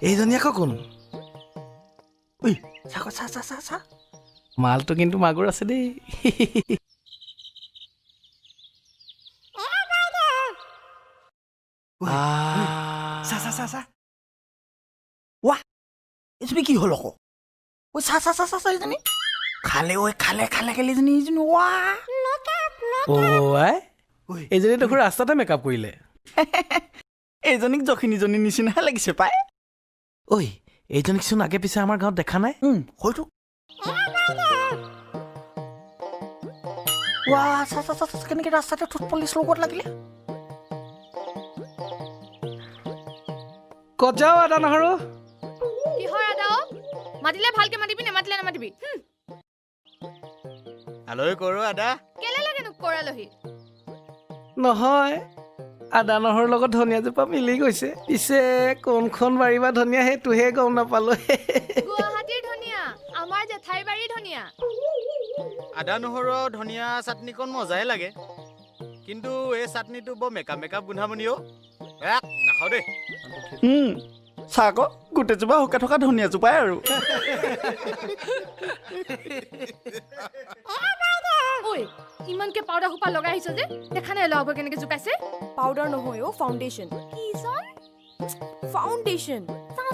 এইজনী আকৌ কোন? চা মালটো কিন্তু মাগুৰ আছে দেই। এইজনী কি হ'ল আকৌ? চা এইজনী খালে এইজনী এইজনী দেখোন ৰাস্তাতে মেকআপ কৰিলে। এইজনীক যখিনীজনী নিচিনাহে লাগিছে পাই। ঐ এইজনীকচোন আগে পিছে আমাৰ গাঁৱত দেখা নাই। হয়তো কেনেকে ৰাস্তাতে ঠোঁট পলিচ লগত লাগিলে। ক'ত যাওঁ আদা নহৰু? কিহৰ আদা? মাতিলে ভালকে মাতিবি, নেমাতিলে নেমাতিবি। আলহী কৰো আদা। কেলে লাগে নো কৰালহী? নহয় আদা নহৰুৰ লগত ধনিয়াজোপা মিলি গৈছে। পিছে কোনখন বাৰী বা ধনিয়া সেইটোহে গম নাপালো। গুৱাহাটীৰ ধনিয়া, আমাৰ জেঠাই বাৰীৰ ধনিয়া। আদা নহৰু ধনিয়া চাটনিকণ মজাই লাগে, কিন্তু এই চাটনিটো বৰ মেকআপ গোন্ধামনিও। নাখাওঁ দেই। চা আকৌ গোটেইজোপা শুকাই থকা ধনিয়াজোপাই আৰু। ইমানকে পাউডাৰ সোপা লগাই আহিছ যে, দেখা নাই লগ কেনেকে জোকাইছে। পাউডাৰ নহয় অ' ফাউণ্ডেশ্যন। কিজন ফাউণ্ডেশ্যন।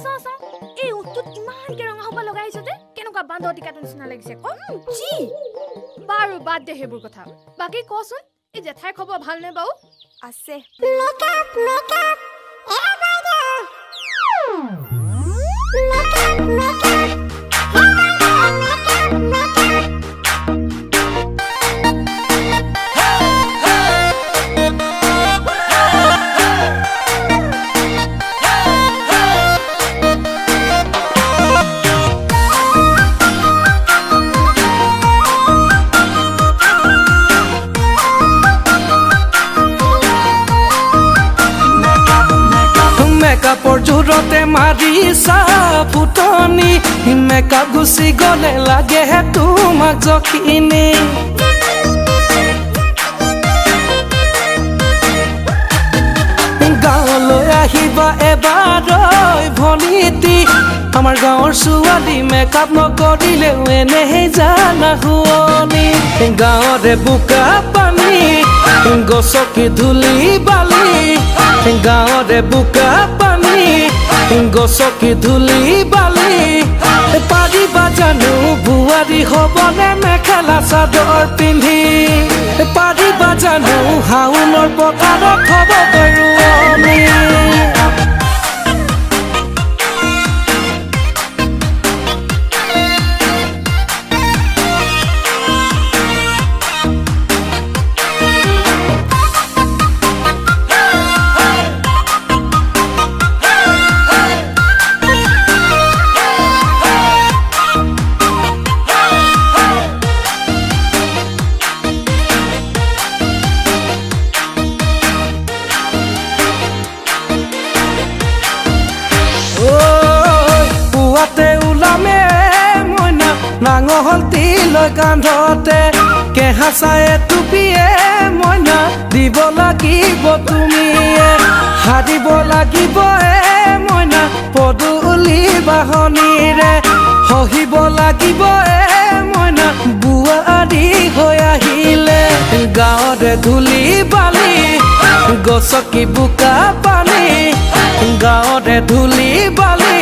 চাওঁ এই উঠটোত ইমানকে ৰঙা সোপা লগাই আহিছ যে, কেনেকুৱা বান্ধ টিকাটোৰ নিচিনা লাগিছে। বাৰু বাদ দে সেইবোৰ কথা। বাকী কচোন, এই জেঠাই খবৰ ভালনে বাৰু? আছে। মেকআপৰ জোৰতে মাৰিছা ফুটনি, মেকআপ গুচি গলে লাগে তোমাক জখিনি। গাঁৱলৈ আহিবা এবাৰ ভনীতি, আমাৰ গাঁৱৰ ছোৱালী মেকআপ নকৰিলেও এনেহে জানা শুৱনি। গাঁৱৰে বোকা পানী গছকি ধূলি বালি, গাঁৱৰে বোকা পানী গছকি ধূলি বালি। পাৰিবা জানো বোৱাৰী হ'বনে মেখেলা চাদৰ পিন্ধি? পাৰিবা জানো শাওনৰ পথাৰত হ'ব গৰুৱনী? নাঙলটি লৈ কান্ধতে কেহা চাই টুপিয়ে মইনা দিব লাগিব তুমিয়ে, হাৰিব লাগিব মইনা পদূলি বাহনীৰে, সহিব লাগিব মইনা বোৱাৰী হৈ আহিলে। গাঁৱৰে ধূলি বালি গছকি বোকা পানী, গাঁৱৰে ধূলি বালি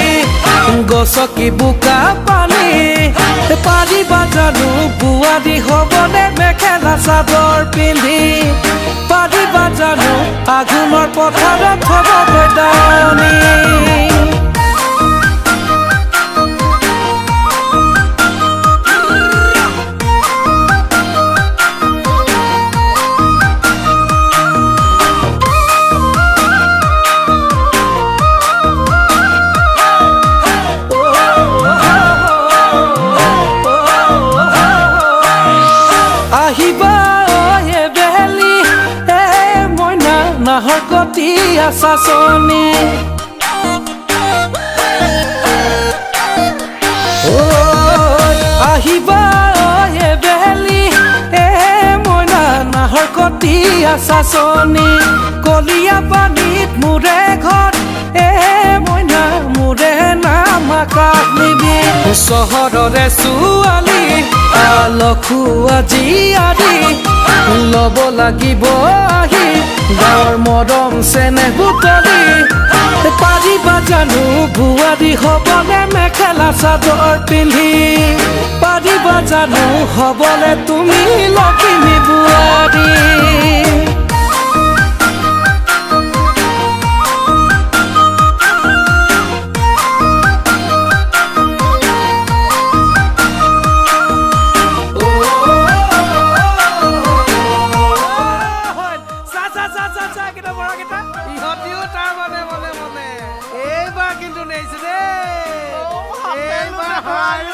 গছকি বোকা পানী। পাৰিবা জানো বোৱাৰী হ'বনে মেখেলা চাদৰ পিন্ধি? পাৰিবা জানো আঘোণৰ পথাৰত হ'বগৈ দাৱনী? নাহৰ কটীয়া চাচনি দিয়া চাচনি কলিয়া পানীত মোৰে ঘৰ মইনা মোৰে নাম আকাশ নিবি চহৰৰে ছোৱালী লখুৱা জীয়াৰী ল'ব লাগিব আহি গাঁৱৰ মৰম চেনেহ বুটলি পাৰিবা জানো বোৱাৰী হ'বলে মেখেলা চাদৰ পিন্ধি পাৰিবা জানো হ'বলে তুমি লখিমী বোৱাৰী এইবাৰ কিন্তু নেইছে দেই এইবাৰ